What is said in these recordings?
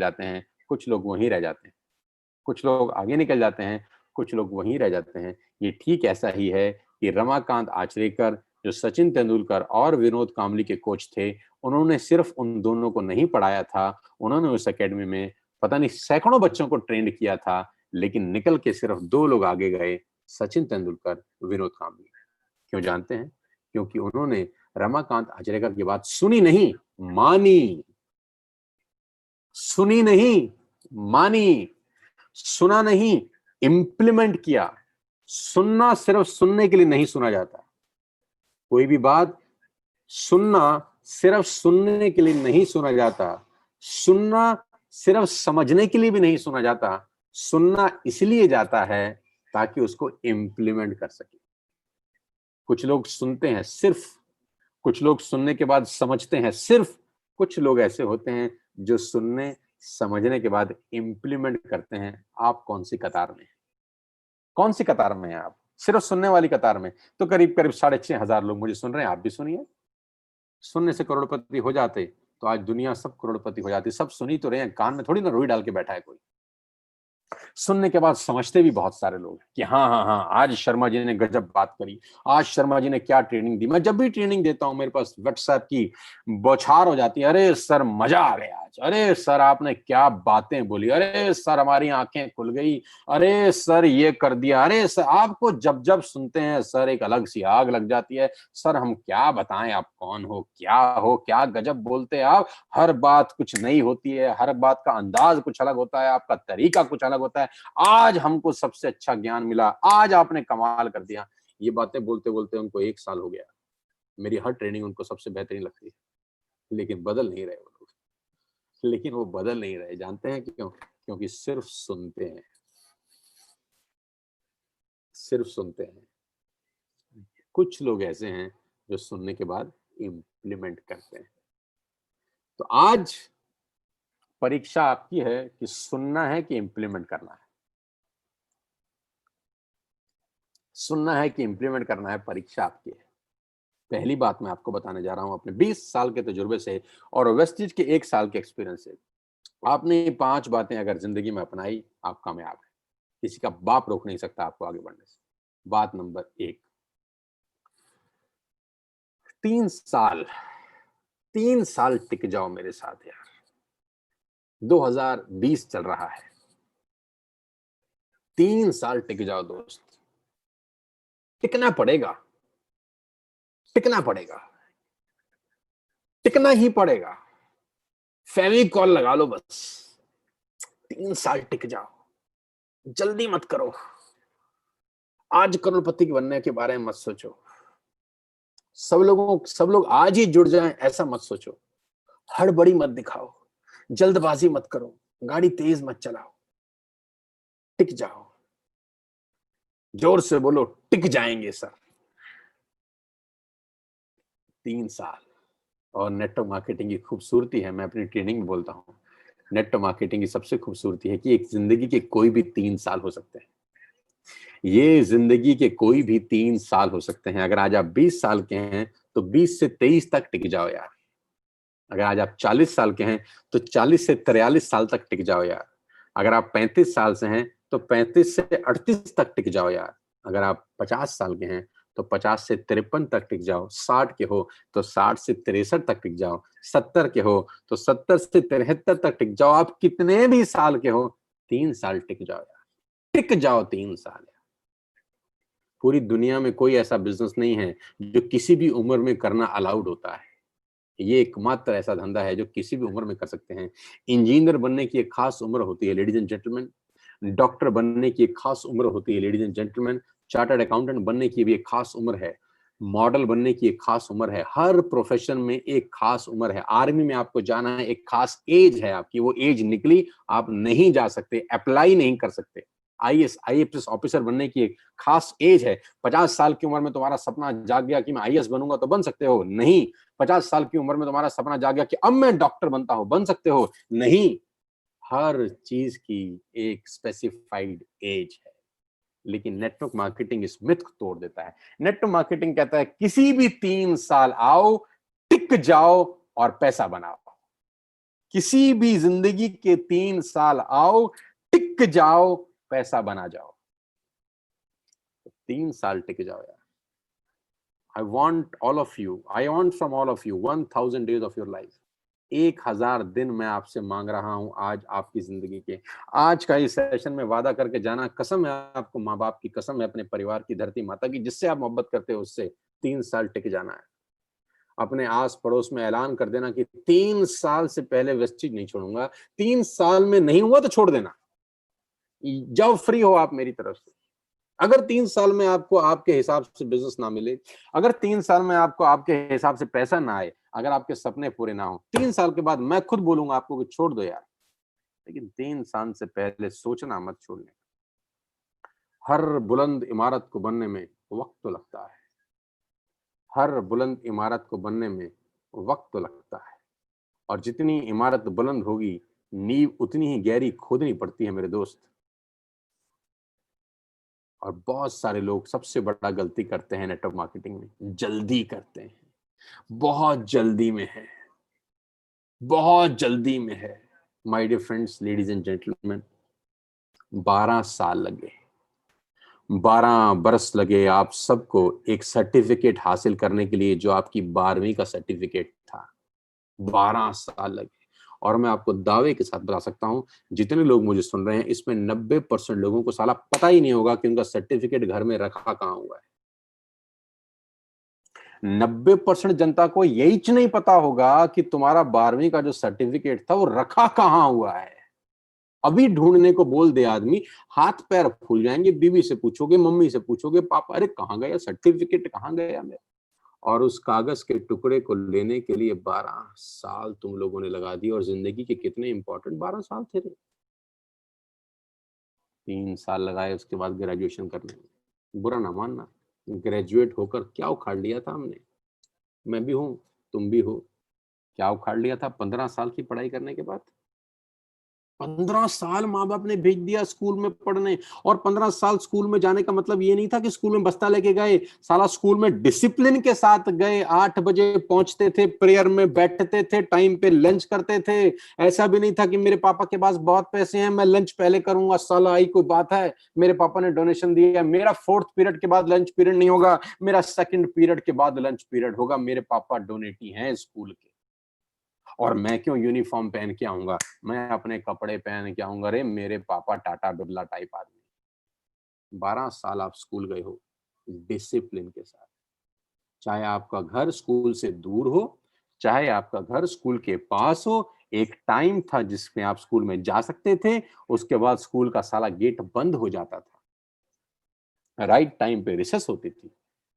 जाते हैं, कुछ लोग वहीं रह जाते हैं। कुछ लोग आगे निकल जाते हैं, कुछ लोग वहीं रह जाते हैं। ये ठीक ऐसा ही है कि रमाकांत आचरेकर, जो सचिन तेंदुलकर और विनोद कांबली के कोच थे, उन्होंने सिर्फ उन दोनों को नहीं पढ़ाया था, उन्होंने उस अकेडमी में पता नहीं सैकड़ों बच्चों को ट्रेंड किया था, लेकिन निकल के सिर्फ 2 लोग आगे गए, सचिन तेंदुलकर, विनोद कांबली। क्यों जानते हैं? क्योंकि उन्होंने रमाकांत आचरेकर की बात सुनी नहीं, मानी। सुनी नहीं, मानी। सुना नहीं, इंप्लीमेंट किया। सुनना सिर्फ सुनने के लिए नहीं सुना जाता। कोई भी बात सुनना सिर्फ सुनने के लिए नहीं सुना जाता। सुनना सिर्फ समझने के लिए भी नहीं सुना जाता। सुनना इसलिए जाता है ताकि उसको इंप्लीमेंट कर सके। कुछ लोग सुनते हैं सिर्फ, कुछ लोग सुनने के बाद समझते हैं सिर्फ, कुछ लोग ऐसे होते हैं जो सुनने समझने के बाद इंप्लीमेंट करते हैं। आप कौन सी कतार में हैं? कौन सी कतार में हैं आप? सिर्फ सुनने वाली कतार में तो करीब करीब 6,500 लोग मुझे सुन रहे हैं, आप भी सुनिए। सुनने से करोड़पति हो जाते तो आज दुनिया सब करोड़पति हो जाती। सब सुनी तो रहे हैं, कान में थोड़ी ना रुई डाल के बैठा है कोई। सुनने के बाद समझते भी बहुत सारे लोग कि हाँ हाँ हाँ, आज शर्मा जी ने गजब बात करी, आज शर्मा जी ने क्या ट्रेनिंग दी। मैं जब भी ट्रेनिंग देता हूं मेरे पास व्हाट्सएप की बौछार हो जाती है, अरे सर मजा आ गया आज, अरे सर आपने क्या बातें बोली, अरे सर हमारी आंखें खुल गई, अरे सर ये कर दिया, अरे सर। आपको जब जब सुनते हैं सर एक अलग सी आग लग जाती है। सर हम क्या बताएं, आप कौन हो, क्या गजब बोलते हैं आप। हर बात कुछ नई होती है, हर बात का अंदाज कुछ अलग होता है, आपका तरीका कुछ अलग होता है। आज हमको सबसे अच्छा ज्ञान मिला, आज आपने कमाल कर दिया। ये बातें बोलते बोलते उनको 1 साल हो गया। मेरी हर ट्रेनिंग उनको सबसे बेहतरीन लगती है, लेकिन बदल नहीं रहे वो लोग। लेकिन वो बदल नहीं रहे, जानते हैं क्यों? क्योंकि सिर्फ सुनते हैं, सिर्फ सुनते हैं। कुछ लोग ऐसे हैं जो सुनने के बाद इंप्लीमेंट करते हैं। तो आज परीक्षा आपकी है कि सुनना है कि इंप्लीमेंट करना है। सुनना है कि इंप्लीमेंट करना है, परीक्षा आपकी है। पहली बात मैं आपको बताने जा रहा हूं अपने 20 साल के तजुर्बे से और वेस्टेज के 1 साल के एक्सपीरियंस से। आपने ये 5 बातें अगर जिंदगी में अपनाई, आप कामयाब हैं। किसी का बाप रोक नहीं सकता आपको आगे बढ़ने से। बात नंबर 1, 3 साल, 3 साल टिक जाओ मेरे साथ यार। 2020 चल रहा है, 3 साल टिक जाओ दोस्त। टिकना पड़ेगा, टिकना पड़ेगा, टिकना ही पड़ेगा। फेविकॉल लगा लो बस। 3 साल टिक जाओ, जल्दी मत करो। आज करोड़पति बनने के बारे में मत सोचो। सब लोग आज ही जुड़ जाएं ऐसा मत सोचो। हड़बड़ी मत दिखाओ, जल्दबाजी मत करो, गाड़ी तेज मत चलाओ। टिक जाओ। जोर से बोलो, टिक जाएंगे सर। 3 साल। और नेटवर्क मार्केटिंग की खूबसूरती है, मैं अपनी ट्रेनिंग में बोलता हूँ, नेटवर्क मार्केटिंग की सबसे खूबसूरती है कि एक जिंदगी के कोई भी 3 साल हो सकते हैं। ये जिंदगी के कोई भी 3 साल हो सकते हैं। अगर आज आप 20 साल के हैं तो 20 से 23 तक टिक जाओ यार। अगर आज आप 40 साल के हैं तो 40 से 43 साल तक टिक जाओ यार। अगर आप 35 साल से हैं तो 35 से 38 तक टिक जाओ यार। अगर आप 50 साल के हैं तो 50 से 53 तक टिक जाओ। 60 के हो तो 60 से 63 तक टिक जाओ। 70 के हो तो 70 से 73 तक टिक जाओ। आप कितने भी साल के हो, 3 साल टिक जाओ यार। टिक जाओ 3 साल। पूरी दुनिया में कोई ऐसा बिजनेस नहीं है जो किसी भी उम्र में करना अलाउड होता है। ये एकमात्र ऐसा धंधा है जो किसी भी उम्र में कर सकते हैं। इंजीनियर बनने की एक खास उम्र होती है लेडीज एंड जेंटलमैन। डॉक्टर बनने की एक खास उम्र होती है ladies and gentleman. Chartered accountant बनने की भी एक खास उम्र है। मॉडल बनने की एक खास उम्र है। हर प्रोफेशन में एक खास उम्र है। आर्मी में आपको जाना है, एक खास एज है आपकी, वो एज निकली, आप नहीं जा सकते, अप्लाई नहीं कर सकते। आईएएस आईएएस ऑफिसर बनने की एक खास एज है। 50 साल की उम्र में तुम्हारा सपना जाग गया कि मैं आईएएस बनूंगा, तो बन सकते हो? नहीं। 50 साल की उम्र में तुम्हारा सपना जाग गया कि अब मैं डॉक्टर बनता हूं, बन सकते हो? नहीं। हर चीज की एक स्पेसिफाइड एज है। लेकिन नेटवर्क मार्केटिंग इस मिथ को तोड़ देता है। नेटवर्क मार्केटिंग कहता है किसी भी 3 साल आओ, टिक जाओ और पैसा बनाओ। किसी भी जिंदगी के 3 साल आओ, टिक जाओ, पैसा बना जाओ। 3 साल टिक जाओ यार। I want all of you, I want from all of you 1000 days of your life। 1000 दिन मैं आपसे मांग रहा हूं आज आपकी जिंदगी के। आज का इस सेशन में वादा करके जाना, कसम है आपको, माँ बाप की कसम है, अपने परिवार की, धरती माता की, जिससे आप मोहब्बत करते हो उससे 3 साल टिक जाना है। अपने आस पड़ोस में ऐलान कर देना कि 3 साल से पहले वेस्टेज नहीं छोड़ूंगा। 3 साल में नहीं हुआ तो छोड़ देना, जब फ्री हो आप मेरी तरफ से। अगर 3 साल में आपको आपके हिसाब से बिजनेस ना मिले, अगर 3 साल में आपको आपके हिसाब से पैसा ना आए, अगर आपके सपने पूरे ना हो, 3 साल के बाद मैं खुद बोलूंगा आपको कि छोड़ दो यार। लेकिन 3 साल से पहले सोचना मत छोड़ने। हर बुलंद इमारत को बनने में वक्त तो लगता है, हर बुलंद इमारत को बनने में वक्त तो लगता है, और जितनी इमारत बुलंद होगी, नींव उतनी ही गहरी खोदनी पड़ती है मेरे दोस्त। और बहुत सारे लोग सबसे बड़ा गलती करते हैं नेटवर्क मार्केटिंग में, जल्दी करते हैं, बहुत जल्दी में है, बहुत जल्दी में है। My dear friends, ladies and gentleman, 12 साल लगे, 12 बरस लगे आप सबको एक सर्टिफिकेट हासिल करने के लिए, जो आपकी 12वीं का सर्टिफिकेट था। 12 साल लगे। और मैं आपको दावे के साथ बता सकता हूं, जितने लोग मुझे सुन रहे हैं, इसमें 90% लोगों को साला पता ही नहीं होगा कि उनका सर्टिफिकेट घर में रखा कहां हुआ है। 90% जनता को यही नहीं पता होगा कि तुम्हारा 12वीं का जो सर्टिफिकेट था वो रखा कहां हुआ है। अभी ढूंढने को बोल दे आदमी, हाथ पैर फूल जाएंगे। बीवी से पूछोगे, मम्मी से पूछोगे, पापा अरे कहां गया सर्टिफिकेट, कहां गया मेरा। और उस कागज के टुकड़े को लेने के लिए 12 साल तुम लोगों ने लगा दिए। और जिंदगी के कितने इंपॉर्टेंट 12 साल थे रे। 3 साल लगाए उसके बाद ग्रेजुएशन करने में। बुरा ना मानना, ग्रेजुएट होकर क्या उखाड़ लिया था हमने। मैं भी हूं, तुम भी हो। क्या उखाड़ लिया था 15 साल की पढ़ाई करने के बाद। 15 साल माँ बाप ने भेज दिया स्कूल में पढ़ने। और 15 साल स्कूल में जाने का मतलब ये नहीं था कि स्कूल में बस्ता लेके गए, साला स्कूल में डिसिप्लिन के साथ गए। 8 बजे पहुंचते थे, प्रेयर में बैठते थे, टाइम पे लंच करते थे। ऐसा भी नहीं था कि मेरे पापा के पास बहुत पैसे हैं, मैं लंच पहले करूंगा, साला आई कोई बात है, मेरे पापा ने डोनेशन दिया, मेरा 4th पीरियड के बाद लंच पीरियड नहीं होगा, मेरा 2nd पीरियड के बाद लंच पीरियड होगा। मेरे पापा डोनेटी हैं स्कूल के। और मैं क्यों यूनिफॉर्म पहन के आऊंगा, मैं अपने कपड़े पहन के आऊंगा। रे मेरे पापा टाटा बिरला टाइप आदमी। 12 साल आप स्कूल गए हो डिसिप्लिन के साथ। चाहे आपका घर स्कूल से दूर हो, चाहे आपका घर स्कूल के पास हो, एक टाइम था जिसमें आप स्कूल में जा सकते थे। उसके बाद स्कूल का साला गेट बंद हो जाता था। राइट टाइम पे रिसेस होती थी,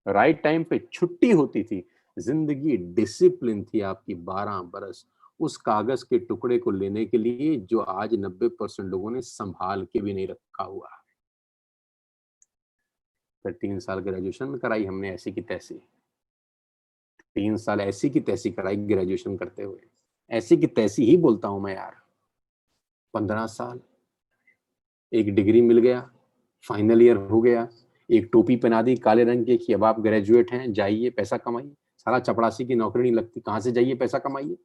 राइट टाइम पे छुट्टी होती थी। जिंदगी डिसिप्लिन थी आपकी 12 बरस, उस कागज के टुकड़े को लेने के लिए जो आज 90% लोगों ने संभाल के भी नहीं रखा हुआ। फिर 3 साल ग्रेजुएशन में कराई हमने ऐसी की तैसी। 3 साल ऐसी की तैसी कराई ग्रेजुएशन करते हुए। ऐसी की तैसी ही बोलता हूं मैं यार। 15 साल, एक डिग्री मिल गया, फाइनल ईयर हो गया, एक टोपी पहना दी काले रंग की कि अब आप ग्रेजुएट हैं, जाइए पैसा कमाइए। साला चपड़ासी की नौकरी नहीं लगती, कहां से जाइए पैसा कमाइए।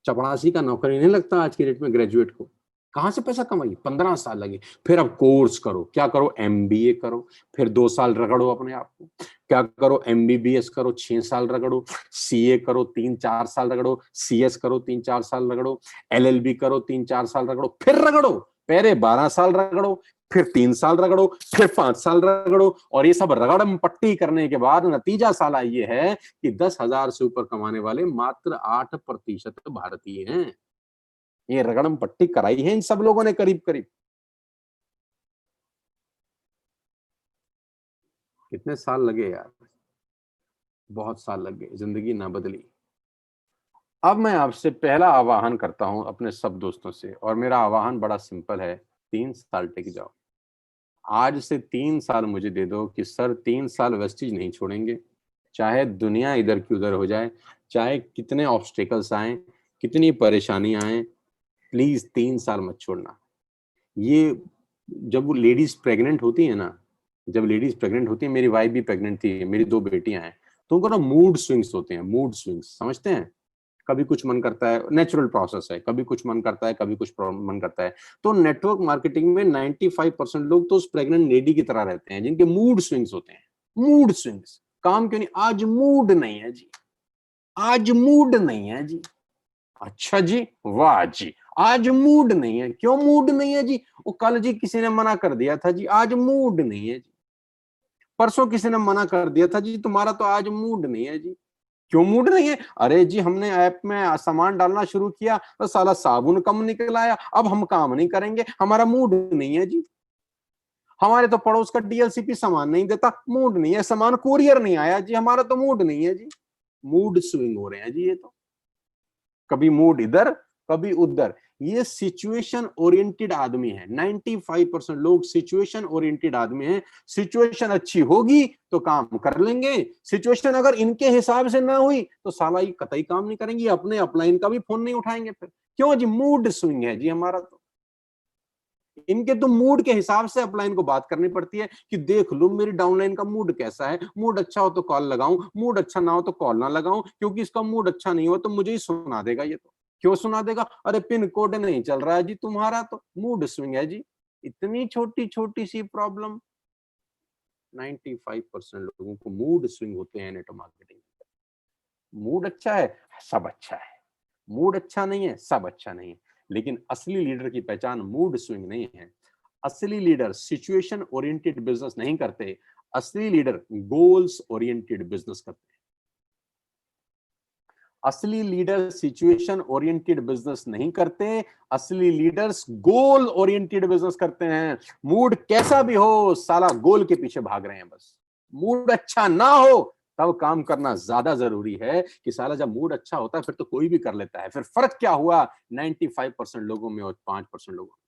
चपड़ासी का नौकरी नहीं लगता आज की डेट में ग्रेजुएट को, कहां से पैसा कमाइए। 15 साल लगे। फिर अब कोर्स करो, क्या करो, एमबीए करो, फिर 2 साल रगड़ो अपने आप को। क्या करो, एमबीबीएस करो, 6 साल रगड़ो, सीए करो, 3-4 साल रगड़ो, सीएस करो, 3-4 साल रगड़ो, एलएलबी करो, 3-4 साल रगड़ो, फिर रगड़ो। पहले 12 साल रगड़ो, फिर 3 साल रगड़ो, फिर 5 साल रगड़ो। और ये सब रगड़म पट्टी करने के बाद नतीजा साला ये है कि 10,000 से ऊपर कमाने वाले मात्र 8% भारतीय हैं। ये रगड़म पट्टी कराई है इन सब लोगों ने करीब करीब। कितने साल लगे यार, बहुत साल लगे, जिंदगी ना बदली। अब मैं आपसे पहला आवाहन करता हूं अपने सब दोस्तों से, और मेरा आवाहन बड़ा सिंपल है। 3 साल टिक जाओ। आज से 3 साल मुझे दे दो कि सर 3 साल वेस्टेज नहीं छोड़ेंगे, चाहे दुनिया इधर की उधर हो जाए, चाहे कितने ऑब्स्टेकल्स आए, कितनी परेशानी आए, प्लीज 3 साल मत छोड़ना। ये जब वो लेडीज प्रेग्नेंट होती है ना, जब लेडीज प्रेग्नेंट होती है, मेरी वाइफ भी प्रेग्नेंट थी, मेरी 2 बेटियां हैं, तो उनको ना मूड स्विंग्स होते हैं, मूड स्विंग्स समझते हैं। कभी कुछ मन करता है, नेचुरल प्रोसेस है, कभी कुछ मन करता है, कभी कुछ मन करता है। तो नेटवर्क मार्केटिंग में 95% लोग तो उस प्रेग्नेंट लेडी की तरह रहते हैं जिनके मूड स्विंग्स होते हैं। मूड स्विंग्स, काम क्यों नहीं, आज मूड नहीं है जी, आज मूड नहीं है जी। अच्छा जी, वाह जी, आज मूड नहीं है। क्यों मूड नहीं है जी? वो कल जी किसी ने मना कर दिया था जी, आज मूड नहीं है जी। परसों किसी ने मना कर दिया था जी, तुम्हारा तो आज मूड नहीं है जी। क्यों मूड नहीं है? अरे जी हमने ऐप में सामान डालना शुरू किया तो साला साबुन कम निकल आया, अब हम काम नहीं करेंगे, हमारा मूड नहीं है जी। हमारे तो पड़ोस का डीएलसीपी सामान नहीं देता, मूड नहीं है। सामान कुरियर नहीं आया जी, हमारा तो मूड नहीं है जी। मूड स्विंग हो रहे हैं जी ये तो, कभी मूड इधर कभी उधर। ये सिचुएशन ओरिएंटेड आदमी है। 95% लोग सिचुएशन ओरिएंटेड आदमी हैं। सिचुएशन अच्छी होगी तो काम कर लेंगे, सिचुएशन अगर इनके हिसाब से ना हुई तो साला ये कतई काम नहीं करेंगे, अपने अपलाइन का भी फोन नहीं उठाएंगे फिर। क्यों जी? मूड स्विंग है जी हमारा तो। इनके तो मूड के हिसाब से अपलाइन को बात करनी पड़ती है कि देख लो मेरी डाउनलाइन का मूड कैसा है, मूड अच्छा हो तो कॉल लगाऊं, मूड अच्छा ना हो तो कॉल ना लगाऊं, क्योंकि इसका मूड अच्छा नहीं हो तो मुझे ही सुना देगा ये तो। क्यों सुना देगा? अरे पिन कोड नहीं चल रहा है जी तुम्हारा, तो मूड स्विंग है जी। इतनी छोटी छोटी सी प्रॉब्लम। 95% लोगों को मूड स्विंग होते हैं नेटवर्क मार्केटिंग। मूड अच्छा है, सब अच्छा है। मूड अच्छा नहीं है, सब अच्छा नहीं है। लेकिन असली लीडर की पहचान मूड स्विंग नहीं है। असली लीडर सिचुएशन ओरिएंटेड बिजनेस नहीं करते, असली लीडर गोल्स ओरिएंटेड बिजनेस करते हैं। असली लीडर सिचुएशन ओरिएंटेड बिजनेस नहीं करते, असली लीडर्स गोल ओरिएंटेड बिजनेस करते हैं। मूड कैसा भी हो, साला गोल के पीछे भाग रहे हैं बस। मूड अच्छा ना हो तब काम करना ज्यादा जरूरी है कि साला जब मूड अच्छा होता है फिर तो कोई भी कर लेता है। फिर फर्क क्या हुआ 95% लोगों में और 5% लोगों में?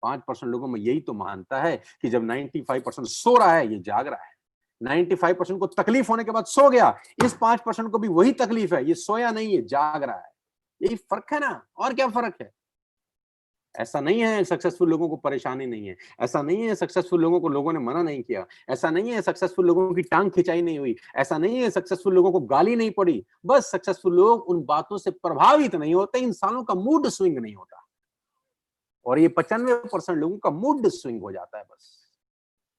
5% लोगों में यही तो महानता है कि जब 95% सो रहा है, ये जाग रहा है। 95% को तकलीफ होने के बाद सो गया, इस 5% को भी वही तकलीफ है, ये सोया नहीं, ये जाग रहा है। यही फर्क है ना, और क्या फर्क है? ऐसा नहीं है सक्सेसफुल लोगों को परेशानी नहीं है, ऐसा नहीं है सक्सेसफुल लोगों को लोगों ने मना नहीं किया, ऐसा नहीं है सक्सेसफुल लोगों की टांग खिंचाई नहीं हुई, ऐसा नहीं है सक्सेसफुल लोगों को गाली नहीं पड़ी। बस सक्सेसफुल लोग उन बातों से प्रभावित नहीं होते, इंसानों का मूड स्विंग नहीं होता। और ये 95% लोगों का मूड स्विंग हो जाता है, बस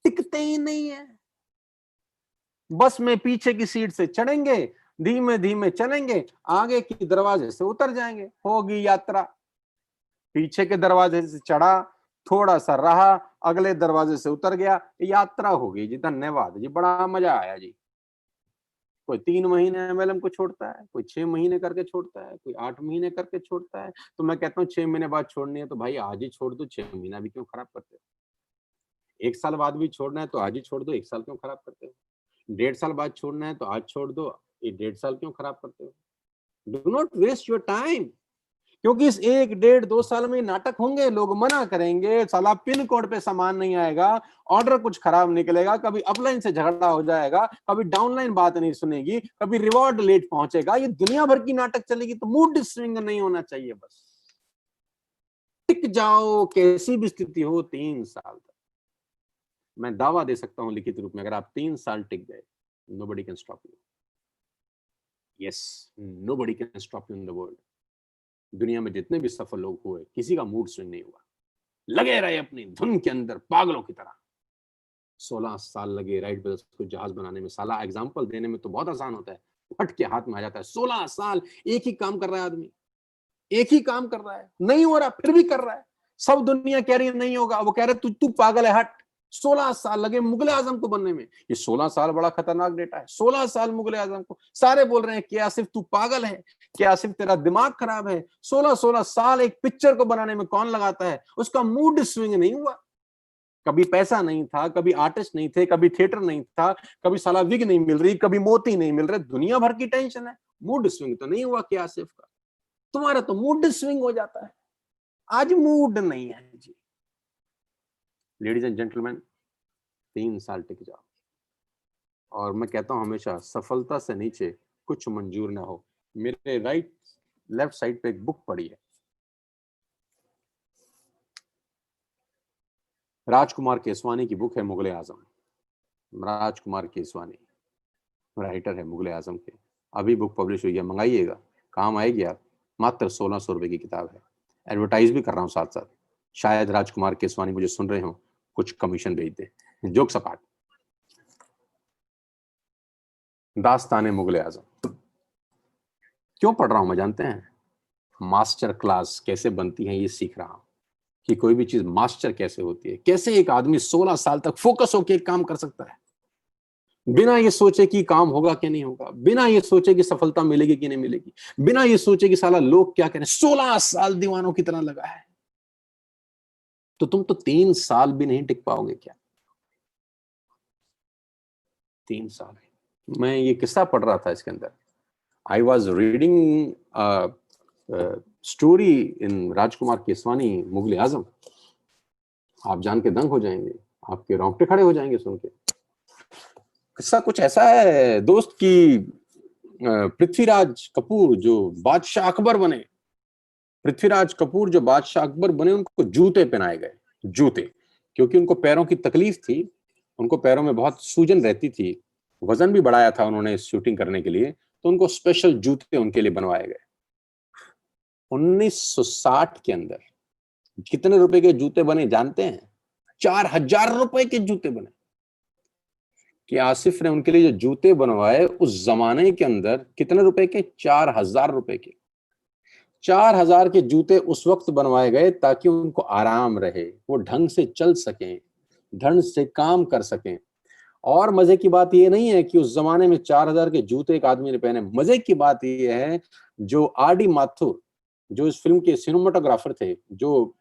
टिकते ही नहीं है। बस में पीछे की सीट से चढ़ेंगे, धीमे धीमे चलेंगे, आगे की दरवाजे से उतर जाएंगे, होगी यात्रा। पीछे के दरवाजे से चढ़ा, थोड़ा सा रहा, अगले दरवाजे से उतर गया, यात्रा होगी जी। धन्यवाद जी, बड़ा मजा आया जी। कोई 3 महीने एमएलएम को छोड़ता है, कोई 6 महीने करके छोड़ता है, कोई 8 महीने करके छोड़ता है। तो मैं कहता हूँ 6 महीने बाद छोड़नी है तो भाई आज ही छोड़ दो, 6 महीना भी क्यों खराब करते हो? 1 साल बाद भी छोड़ना है तो आज ही छोड़ दो, 1 साल क्यों खराब करते हो? 1.5 साल बाद छोड़ना है तो आज छोड़ दो, ये 1.5 साल क्यों खराब करते हो? Do not waste your time. क्योंकि इस 1, 1.5, 2 साल में नाटक होंगे, लोग मना करेंगे, साला पिन कोड पे सामान नहीं आएगा, ऑर्डर कुछ खराब निकलेगा, कभी अपलाइन से झगड़ा हो जाएगा, कभी डाउनलाइन बात नहीं सुनेगी, कभी रिवॉर्ड लेट पहुंचेगा, ये दुनिया भर की नाटक चलेगी। तो मूड स्विंग नहीं होना चाहिए, बस टिक जाओ, कैसी भी स्थिति हो 3 साल तक। मैं दावा दे सकता हूं लिखित रूप में, अगर आप 3 साल टिक गए, nobody can stop you. Yes, nobody can stop you in the world. दुनिया में जितने भी सफल लोग हुए, किसी का मूड स्विंग नहीं हुआ, लगे रहे अपनी धुन के अंदर पागलों की तरह। 16 साल लगे राइट ब्रदर्स को जहाज बनाने में। साला एग्जाम्पल देने में तो बहुत आसान होता है, फट के हाथ में आ जाता है। 16 साल एक ही काम कर रहा है आदमी, एक ही काम कर रहा है, नहीं हो रहा फिर भी कर रहा है। सब दुनिया कह रही है नहीं होगा, वो कह रहे तू तू पागल है, हट। 16 साल लगे मुगले आजम को बनने में। ये 16 साल बड़ा खतरनाक डेटा है। 16 साल मुगले आजम को सारे बोल रहे हैं कि आसिफ तू पागल है, कि आसिफ तेरा दिमाग खराब है। 16 साल एक पिक्चर को बनाने में कौन लगाता है? उसका मूड स्विंग नहीं हुआ। कभी पैसा नहीं था, कभी आर्टिस्ट नहीं थे, कभी थिएटर नहीं था, कभी साला विग नहीं मिल रही, कभी मोती नहीं मिल रहे, दुनिया भर की टेंशन है। मूड स्विंग तो नहीं हुआ कि आसिफ का? तुम्हारा तो मूड स्विंग हो जाता है। आज मूड नहीं है जी। लेडीज एंड जेंटलमैन, 3 साल टिक जाओ। और मैं कहता हूं हमेशा, सफलता से नीचे कुछ मंजूर ना हो। मेरे लेफ्ट साइड पे एक बुक पड़ी है, राजकुमार केसवानी की बुक है, मुगले आजम। राजकुमार केसवानी राइटर है मुगले आजम के। अभी बुक पब्लिश हुई है, मंगाइएगा। काम आएगी आप। मात्र 1600 रुपए की किताब है। एडवर्टाइज भी कर रहा हूँ साथ साथ, शायद राजकुमार केसवानी मुझे सुन रहे हो, कुछ कमीशन भेज दे। जोक सपाट। दास्ताने मुगले आजम क्यों पढ़ रहा हूं मैं जानते हैं? मास्टर क्लास कैसे बनती है ये सीख रहा हूं, कि कोई भी चीज मास्टर कैसे होती है, कैसे एक आदमी 16 साल तक फोकस होकर एक काम कर सकता है बिना ये सोचे कि काम होगा कि नहीं होगा, बिना ये सोचे कि सफलता मिलेगी कि नहीं मिलेगी, बिना ये सोचे कि साला लोग क्या करें। 16 साल दीवानों की तरह लगा है, तो तुम तो 3 साल भी नहीं टिक पाओगे क्या? 3 साल। मैं ये किस्सा पढ़ रहा था, इसके अंदर I was reading story in Rajkumar Keswani Mughal-e-Azam. आप जान के दंग हो जाएंगे, आपके रोंगटे खड़े हो जाएंगे सुन के। किस्सा कुछ ऐसा है दोस्त की, पृथ्वीराज कपूर जो बादशाह अकबर बने, पृथ्वीराज कपूर जो बादशाह अकबर बने, उनको जूते पहनाए गए। जूते, क्योंकि उनको पैरों की तकलीफ थी, उनको पैरों में बहुत सूजन रहती थी, वजन भी बढ़ाया था उन्होंने शूटिंग करने के लिए, तो उनको स्पेशल जूते उनके लिए बनवाए गए। 1960 के अंदर कितने रुपए के जूते बने जानते हैं? 4000 रुपए के जूते बने। कि आसिफ ने उनके लिए जो जूते बनवाए उस जमाने के अंदर कितने रुपए के? 4000 रुपए के। 4000 के जूते उस वक्त बनवाए गए ताकि उनको आराम रहे, वो ढंग से चल सकें, ढंग से काम कर सकें। और मजे की बात ये नहीं है कि उस जमाने में 4000 के जूते एक आदमी ने पहने। मजे की बात ये है, जो आर डी माथुर, जो इस फिल्म के सिनेमाटोग्राफर थे, जो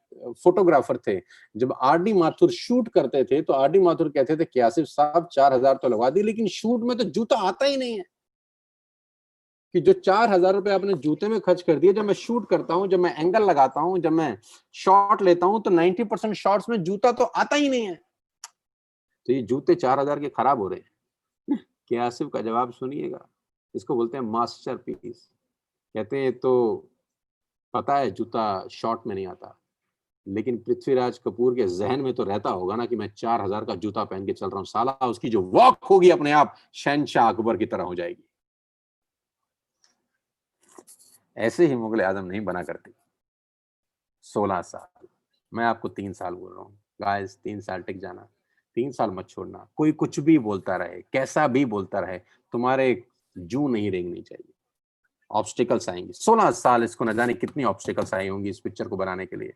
फोटोग्राफर थे, जब आर डी माथुर शूट करते थे तो आर डी माथुर कहते थे कि आसिफ साहब 4000 तो लगवा दी, लेकिन शूट में तो जूता आता ही नहीं है। कि जो 4000 रुपए आपने जूते में खर्च कर दिए, जब मैं शूट करता हूं, जब मैं एंगल लगाता हूं, जब मैं शॉट लेता हूं, तो 90% शॉट्स में जूता तो आता ही नहीं है। तो ये जूते 4000 के खराब हो रहे हैं। कि आसिफ का जवाब सुनिएगा, इसको बोलते हैं मास्टर पीस। कहते हैं तो पता है जूता शॉर्ट में नहीं आता, लेकिन पृथ्वीराज कपूर के जहन में तो रहता होगा ना कि मैं 4000 का जूता पहन के चल रहा हूं, साला उसकी जो वॉक होगी अपने आप शहनशाह अकबर की तरह हो जाएगी। ऐसे ही मुगल आजम नहीं बना करती। 16 साल, मैं आपको 3 साल बोल रहा हूँ गाइस, 3 साल टिक जाना, 3 साल मत छोड़ना। कोई कुछ भी बोलता रहे, कैसा भी बोलता रहे, तुम्हारे जू नहीं रेंगनी चाहिए। ऑब्स्टिकल्स आएंगे 16 साल, इसको न जाने कितनी ऑब्स्टिकल्स आई होंगी इस पिक्चर को बनाने के लिए।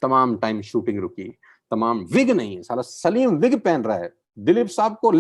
तमाम टाइम शूटिंग रुकी, तमाम विग नहीं है, साला सलीम विग पहन रहा है। दिलीप साहब को